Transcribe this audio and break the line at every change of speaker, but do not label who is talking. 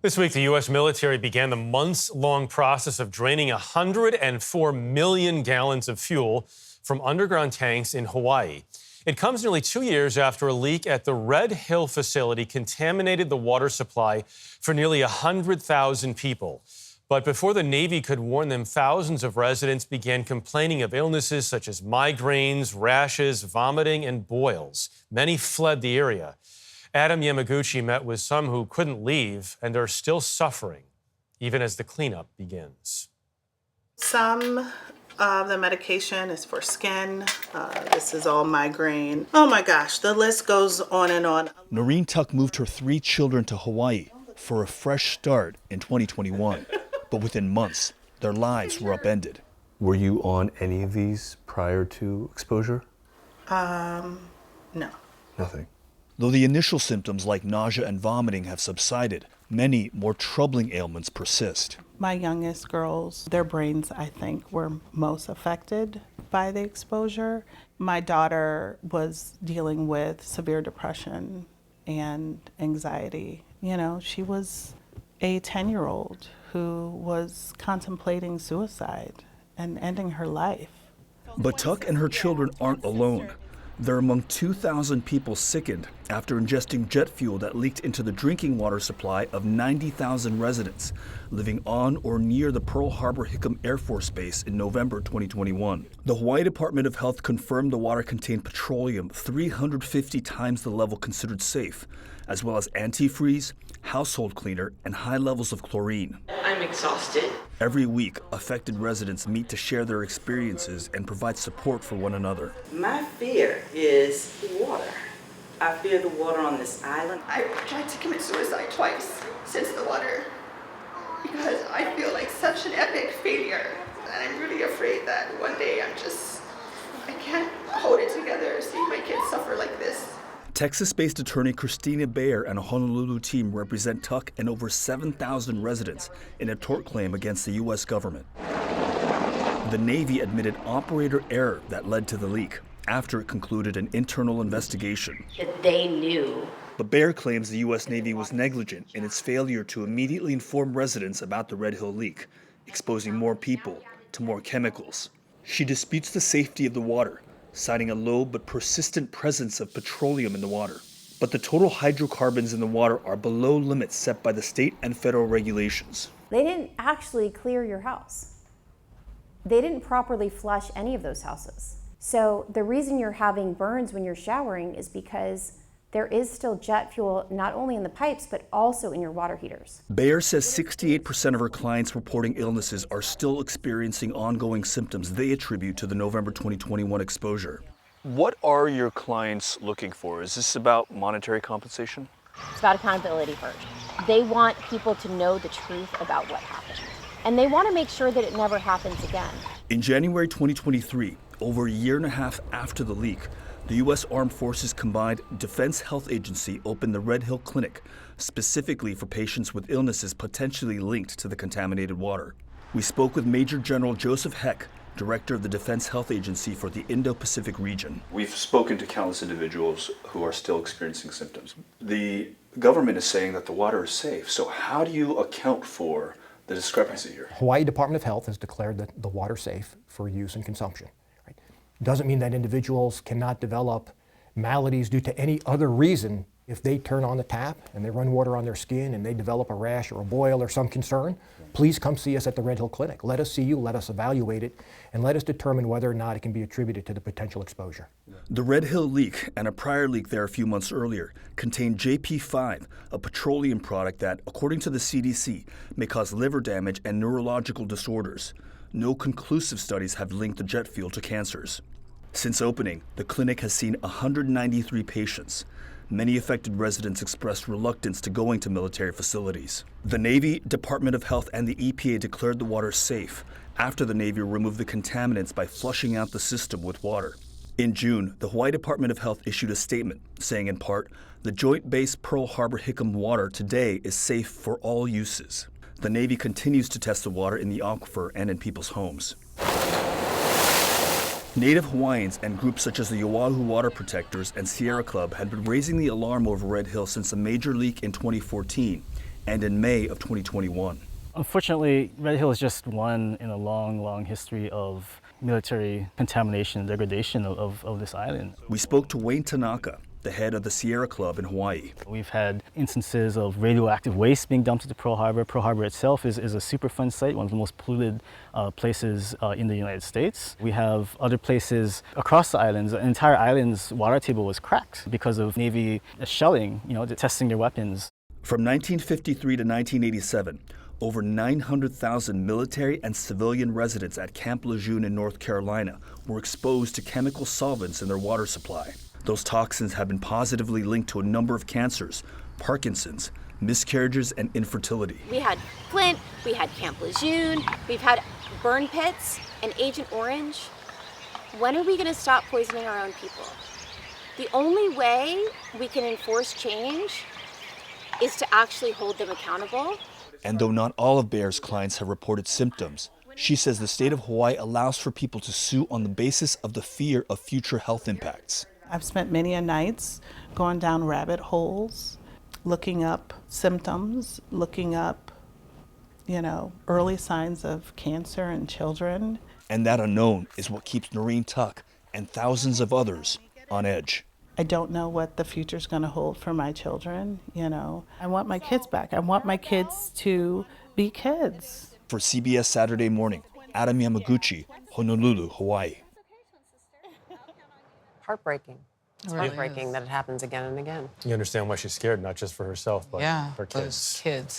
This week, the U.S. military began the months-long process of draining 104 million gallons of fuel from underground tanks in Hawaii. It comes nearly 2 years after a leak at the Red Hill facility contaminated the water supply for nearly 100,000 people. But before the Navy could warn them, thousands of residents began complaining of illnesses such as migraines, rashes, vomiting, and boils. Many fled the area. Adam Yamaguchi met with some who couldn't leave and are still suffering, even as the cleanup begins.
Some of the medication is for skin. This is all migraine. Oh my gosh, the list goes on and on.
Noreen Tuck moved her 3 children to Hawaii for a fresh start in 2021. But within months, their lives were upended.
Were you on any of these prior to exposure?
No.
Nothing.
Though the initial symptoms like nausea and vomiting have subsided, many more troubling ailments persist.
My youngest girls, their brains, I think, were most affected by the exposure. My daughter was dealing with severe depression and anxiety. You know, she was a 10-year-old who was contemplating suicide and ending her life.
But Tuck and her children aren't alone. They're among 2,000 people sickened after ingesting jet fuel that leaked into the drinking water supply of 90,000 residents living on or near the Pearl Harbor-Hickam Air Force Base in November 2021. The Hawaii Department of Health confirmed the water contained petroleum 350 times the level considered safe, as well as antifreeze, household cleaner, and high levels of chlorine.
I'm exhausted.
Every week, affected residents meet to share their experiences and provide support for one another.
My fear is water. I fear the water on this island.
I tried to commit suicide twice since the water because I feel like such an epic failure. And I'm really afraid that one day I can't hold it together, see my kids suffer like this.
Texas-based attorney Christina Bayer and a Honolulu team represent Tuck and over 7,000 residents in a tort claim against the U.S. government. The Navy admitted operator error that led to the leak after it concluded an internal investigation.
That they knew.
But Bayer claims the U.S. Navy was negligent in its failure to immediately inform residents about the Red Hill leak, exposing more people to more chemicals. She disputes the safety of the water, citing a low but persistent presence of petroleum in the water. But the total hydrocarbons in the water are below limits set by the state and federal regulations.
They didn't actually clear your house. They didn't properly flush any of those houses. So the reason you're having burns when you're showering is because there is still jet fuel not only in the pipes, but also in your water heaters.
Bayer says 68% of her clients reporting illnesses are still experiencing ongoing symptoms they attribute to the November 2021 exposure. What are your clients looking for? Is this about monetary compensation?
It's about accountability first. They want people to know the truth about what happened. And they want to make sure that it never happens again.
In January 2023, over a year and a half after the leak, the U.S. Armed Forces Combined Defense Health Agency opened the Red Hill Clinic specifically for patients with illnesses potentially linked to the contaminated water. We spoke with Major General Joseph Heck, Director of the Defense Health Agency for the Indo-Pacific region.
We've spoken to countless individuals who are still experiencing symptoms. The government is saying that the water is safe, so how do you account for the discrepancy here?
Hawaii Department of Health has declared that the water safe for use and consumption. Doesn't mean that individuals cannot develop maladies due to any other reason if they turn on the tap and they run water on their skin and they develop a rash or a boil or some concern. Please come see us at the Red Hill Clinic. Let us see you, let us evaluate it, and let us determine whether or not it can be attributed to the potential exposure.
The Red Hill leak and a prior leak there a few months earlier contained JP5, a petroleum product that, according to the CDC, may cause liver damage and neurological disorders. No conclusive studies have linked the jet fuel to cancers. Since opening, the clinic has seen 193 patients. Many affected residents expressed reluctance to going to military facilities. The Navy, Department of Health, and the EPA declared the water safe after the Navy removed the contaminants by flushing out the system with water. In June, the Hawaii Department of Health issued a statement saying, in part, the Joint Base Pearl Harbor-Hickam water today is safe for all uses. The Navy continues to test the water in the aquifer and in people's homes. Native Hawaiians and groups such as the Oahu Water Protectors and Sierra Club had been raising the alarm over Red Hill since a major leak in 2014 and in May of 2021.
Unfortunately, Red Hill is just one in a long, long history of military contamination and degradation of this island.
We spoke to Wayne Tanaka, the head of the Sierra Club in Hawaii.
We've had instances of radioactive waste being dumped into Pearl Harbor. Pearl Harbor itself is a Superfund site, one of the most polluted places in the United States. We have other places across the islands. The entire island's water table was cracked because of Navy shelling, testing their weapons.
From 1953 to 1987, over 900,000 military and civilian residents at Camp Lejeune in North Carolina were exposed to chemical solvents in their water supply. Those toxins have been positively linked to a number of cancers, Parkinson's, miscarriages, and infertility.
We had Flint, we had Camp Lejeune, we've had burn pits and Agent Orange. When are we going to stop poisoning our own people? The only way we can enforce change is to actually hold them accountable.
And though not all of Baer's clients have reported symptoms, she says the state of Hawaii allows for people to sue on the basis of the fear of future health impacts.
I've spent many a nights going down rabbit holes, looking up symptoms, looking up, early signs of cancer in children.
And that unknown is what keeps Noreen Tuck and thousands of others on edge.
I don't know what the future's going to hold for my children, I want my kids back. I want my kids to be kids.
For CBS Saturday Morning, Adam Yamaguchi, Honolulu, Hawaii.
Heartbreaking. It's heartbreaking that it happens again and again.
You understand why she's scared, not just for herself, but for kids.
Those kids.